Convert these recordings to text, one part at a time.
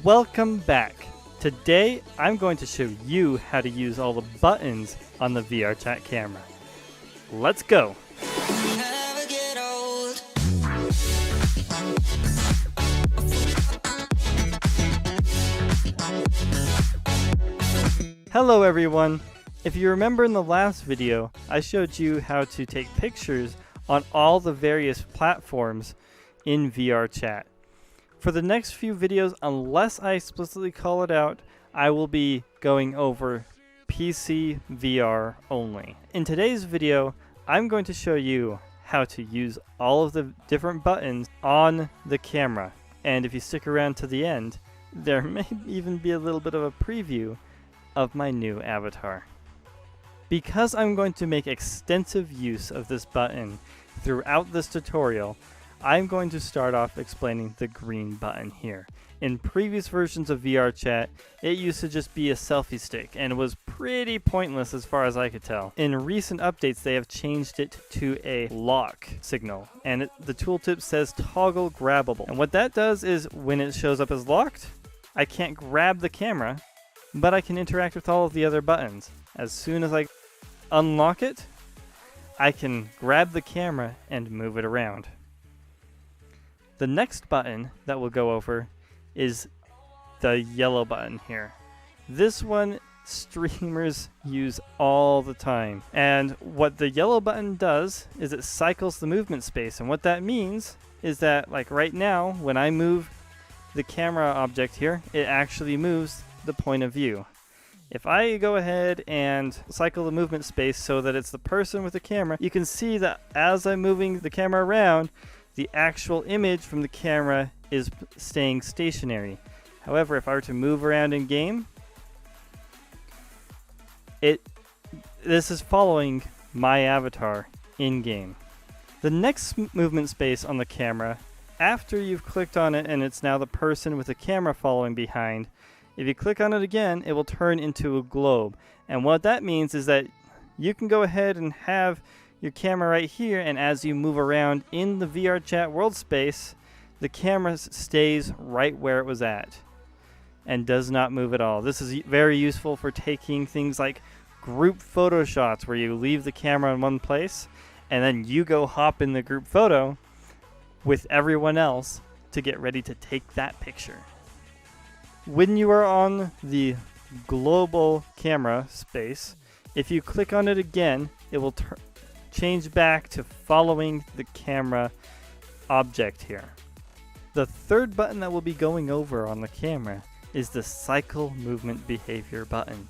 Welcome back. Today I'm going to show you how to use all the buttons on the VRChat camera. Let's go. Hello everyone. If you remember in the last video, I showed you how to take pictures on all the various platforms in VRChat. For the next few videos, unless I explicitly call it out, I will be going over PC VR only. In today's video, I'm going to show you how to use all of the different buttons on the camera. And if you stick around to the end, there may even be a little bit of a preview of my new avatar. Because I'm going to make extensive use of this button throughout this tutorial, I'm going to start off explaining the green button here. In previous versions of VRChat, it used to just be a selfie stick and was pretty pointless as far as I could tell. In recent updates, they have changed it to a lock signal, and the tooltip says toggle grabbable. And what that does is when it shows up as locked, I can't grab the camera, but I can interact with all of the other buttons. As soon as I unlock it, I can grab the camera and move it around. The next button that we'll go over is the yellow button here. This one streamers use all the time. And what the yellow button does is it cycles the movement space. And what that means is that, like right now, when I move the camera object here, it actually moves the point of view. If I go ahead and cycle the movement space so that it's the person with the camera, you can see that as I'm moving the camera around, the actual image from the camera is staying stationary. However, if I were to move around in game, this is following my avatar in game. The next movement space on the camera, after you've clicked on it and it's now the person with the camera following behind, if you click on it again, it will turn into a globe. And what that means is that you can go ahead and have your camera right here, and as you move around in the VRChat world space, the camera stays right where it was at and does not move at all. This is very useful for taking things like group photo shots where you leave the camera in one place and then you go hop in the group photo with everyone else to get ready to take that picture. When you are on the global camera space, if you click on it again, it will change back to following the camera object here. The third button that we'll be going over on the camera is the cycle movement behavior button.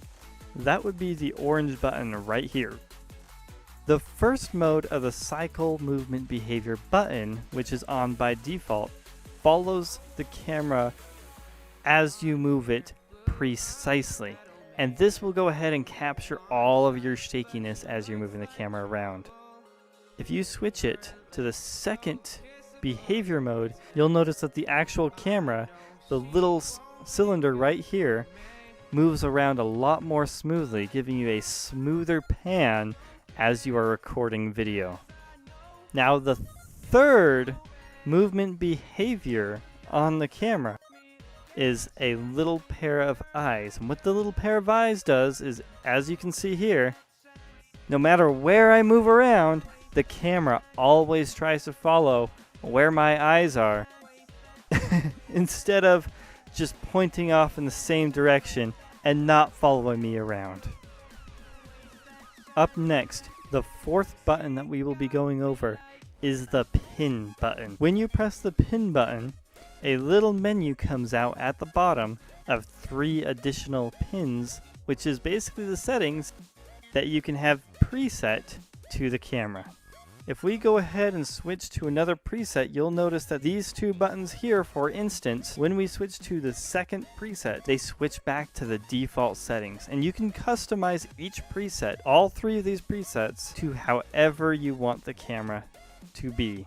That would be the orange button right here. The first mode of the cycle movement behavior button, which is on by default, follows the camera as you move it precisely. And this will go ahead and capture all of your shakiness as you're moving the camera around. If you switch it to the second behavior mode, you'll notice that the actual camera, the little cylinder right here, moves around a lot more smoothly, giving you a smoother pan as you are recording video. Now the third movement behavior on the camera is a little pair of eyes. And what the little pair of eyes does is, as you can see here, no matter where I move around, the camera always tries to follow where my eyes are instead of just pointing off in the same direction and not following me around. Up next, the fourth button that we will be going over is the pin button. When you press the pin button, a little menu comes out at the bottom of 3 additional pins, which is basically the settings that you can have preset to the camera. If we go ahead and switch to another preset, you'll notice that these 2 buttons here, for instance, when we switch to the second preset, they switch back to the default settings. And you can customize each preset, all 3 of these presets, to however you want the camera to be.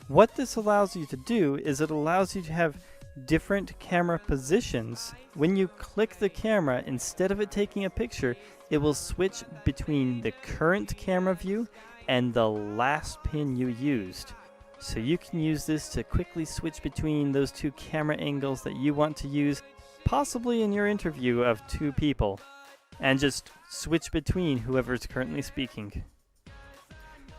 What this allows you to do is it allows you to have different camera positions. When you click the camera, instead of it taking a picture, it will switch between the current camera view and the last pin you used. So you can use this to quickly switch between those two camera angles that you want to use, possibly in your interview of two people, and just switch between whoever's currently speaking.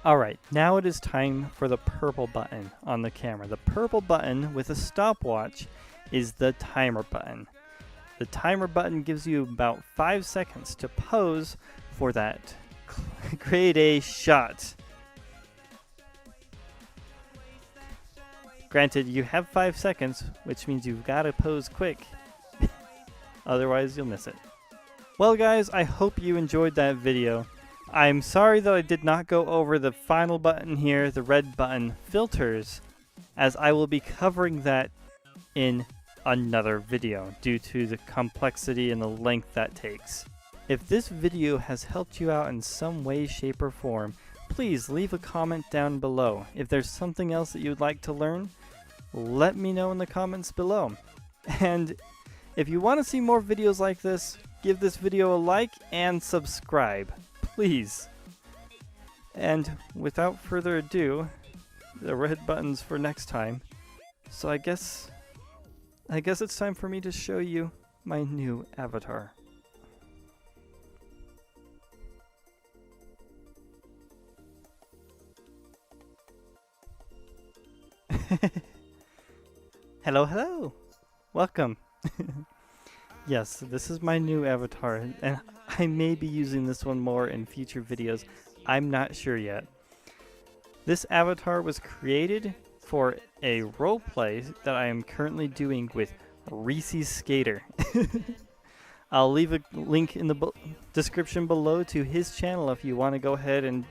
Alright, now it is time for the purple button on the camera. The purple button with a stopwatch is the timer button. The timer button gives you about 5 seconds to pose for that grade A shot. Granted, you have 5 seconds, which means you've got to pose quick. Otherwise, you'll miss it. Well guys, I hope you enjoyed that video. I'm sorry that I did not go over the final button here, the red button, filters, as I will be covering that in another video due to the complexity and the length that takes. If this video has helped you out in some way, shape, or form, please leave a comment down below. If there's something else that you'd like to learn, let me know in the comments below. And if you want to see more videos like this, give this video a like and subscribe, please. And without further ado, the red buttons for next time. So I guess it's time for me to show you my new avatar. Hello, hello! Welcome! Yes, this is my new avatar, and I may be using this one more in future videos. I'm not sure yet. This avatar was created for a roleplay that I am currently doing with Reese's Skater. I'll leave a link in the description below to his channel if you want to go ahead and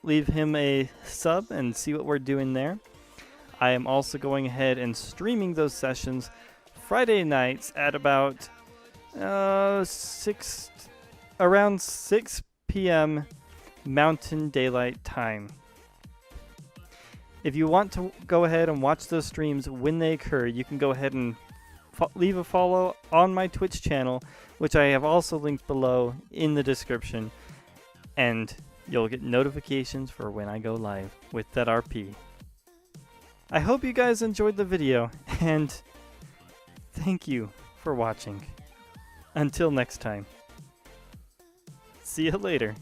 leave him a sub and see what we're doing there. I am also going ahead and streaming those sessions Friday nights at about around 6 p.m. Mountain Daylight Time. If you want to go ahead and watch those streams when they occur, you can go ahead and leave a follow on my Twitch channel, which I have also linked below in the description, and you'll get notifications for when I go live with that RP. I hope you guys enjoyed the video, and thank you for watching. Until next time. See you later.